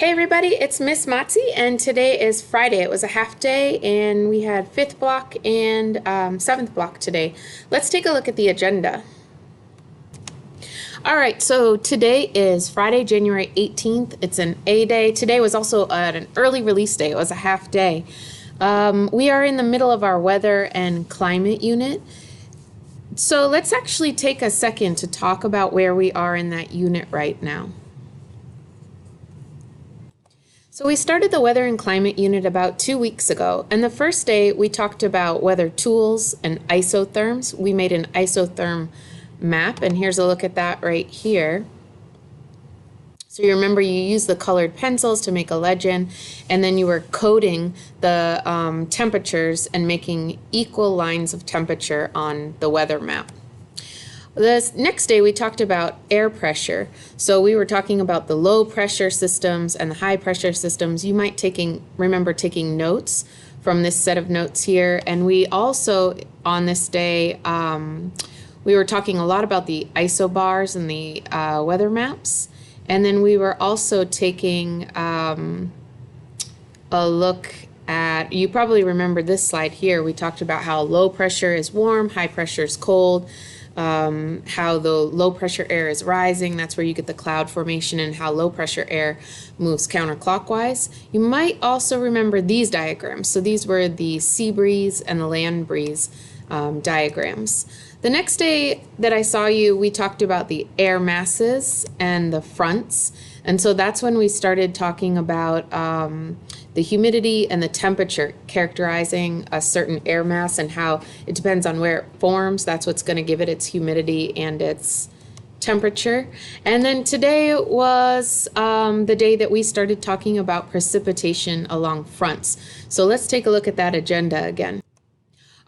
Hey everybody, it's Miss Motzi, and today is Friday. It was a half day, and we had fifth block and seventh block today. Let's take a look at the agenda. All right, so today is Friday, January 18th. It's an A day. Today was also an early release day. It was a half day. We are in the middle of our weather and climate unit. So let's actually take a second to talk about where we are in that unit right now. So we started the weather and climate unit about 2 weeks ago, and the first day we talked about weather tools and isotherms. We made an isotherm map, and here's a look at that right here. So you remember you used the colored pencils to make a legend, and then you were coding the temperatures and making equal lines of temperature on the weather map. This next day we talked about air pressure. So we were talking about the low pressure systems and the high pressure systems. You might remember taking notes from this set of notes here. And we also, on this day, we were talking a lot about the isobars and the weather maps. And then we were also taking a look at, you probably remember this slide here. We talked about how low pressure is warm, high pressure is cold. How the low pressure air is rising, that's where you get the cloud formation, and how low pressure air moves counterclockwise. You might also remember these diagrams. So these were the sea breeze and the land breeze diagrams. The next day that I saw you, we talked about the air masses and the fronts. And so that's when we started talking about the humidity and the temperature characterizing a certain air mass and how it depends on where it forms. That's what's going to give it its humidity and its temperature. And then today was the day that we started talking about precipitation along fronts. So let's take a look at that agenda again.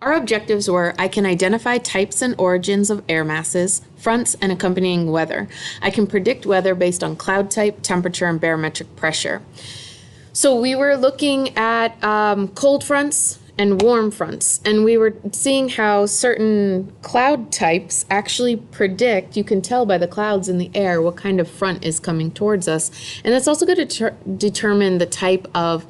Our objectives were: I can identify types and origins of air masses, fronts, and accompanying weather. I can predict weather based on cloud type, temperature, and barometric pressure. So we were looking at cold fronts and warm fronts, and we were seeing how certain cloud types actually predict, you can tell by the clouds in the air, what kind of front is coming towards us. And that's also going to determine the type of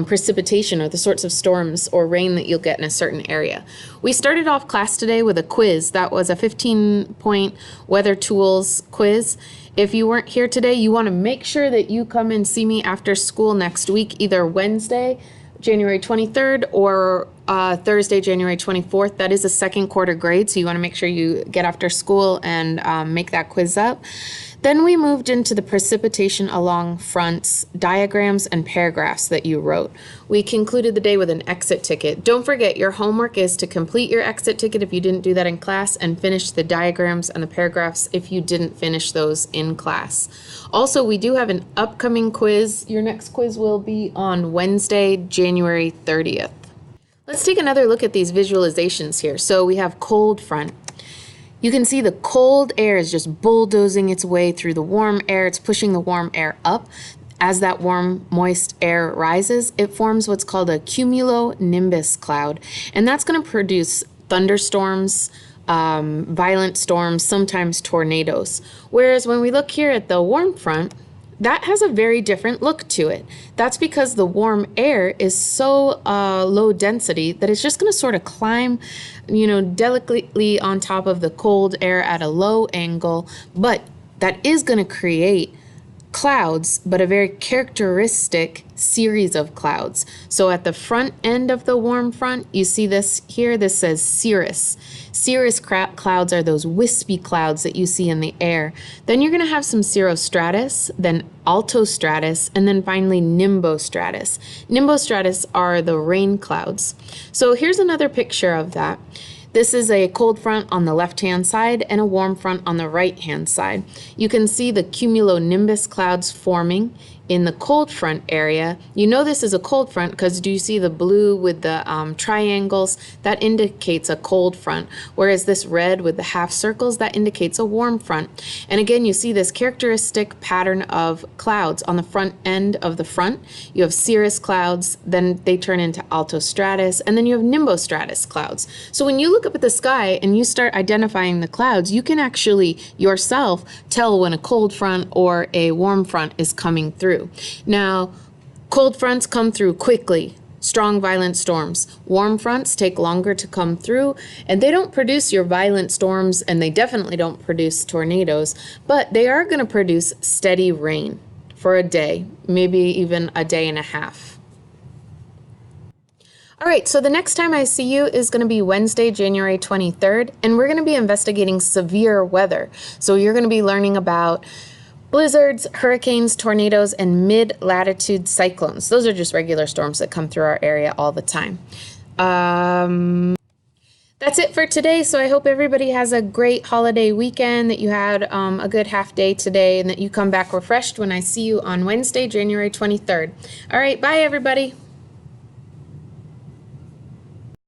precipitation or the sorts of storms or rain that you'll get in a certain area. We started off class today with a quiz. That was a 15-point weather tools quiz. If you weren't here today, you want to make sure that you come and see me after school next week, either Wednesday, January 23rd, or Thursday, January 24th. That is a second quarter grade, so you want to make sure you get after school and make that quiz up. Then we moved into the precipitation along fronts diagrams and paragraphs that you wrote. We concluded the day with an exit ticket. Don't forget, your homework is to complete your exit ticket if you didn't do that in class, and finish the diagrams and the paragraphs if you didn't finish those in class. Also, we do have an upcoming quiz. Your next quiz will be on Wednesday, January 30th. Let's take another look at these visualizations here. So we have cold front. You can see the cold air is just bulldozing its way through the warm air. It's pushing the warm air up. As that warm, moist air rises, it forms what's called a cumulonimbus cloud. And that's going to produce thunderstorms, violent storms, sometimes tornadoes. Whereas when we look here at the warm front, that has a very different look to it. That's because the warm air is so low density that it's just going to sort of climb, delicately on top of the cold air at a low angle, but that is going to create clouds, but a very characteristic series of clouds. So at the front end of the warm front, you see this here, this says cirrus. Cirrus clouds are those wispy clouds that you see in the air. Then you're going to have some cirrostratus, then altostratus, and then finally nimbostratus. Nimbostratus are the rain clouds. So here's another picture of that. This is a cold front on the left-hand side and a warm front on the right-hand side. You can see the cumulonimbus clouds forming in the cold front area. You know this is a cold front because do you see the blue with the triangles? That indicates a cold front, whereas this red with the half circles, that indicates a warm front. And again, you see this characteristic pattern of clouds on the front end of the front. You have cirrus clouds, then they turn into altostratus, and then you have nimbostratus clouds. So when you look look up at the sky and you start identifying the clouds, you can actually yourself tell when a cold front or a warm front is coming through. Now, cold fronts come through quickly. Strong, violent storms. Warm fronts take longer to come through, and they don't produce your violent storms, and they definitely don't produce tornadoes, but they are going to produce steady rain for a day, maybe even a day and a half. All right, so the next time I see you is going to be Wednesday, January 23rd, and we're going to be investigating severe weather. So you're going to be learning about blizzards, hurricanes, tornadoes, and mid-latitude cyclones. Those are just regular storms that come through our area all the time. That's it for today. So I hope everybody has a great holiday weekend, that you had a good half day today, and that you come back refreshed when I see you on Wednesday, January 23rd. All right, bye everybody.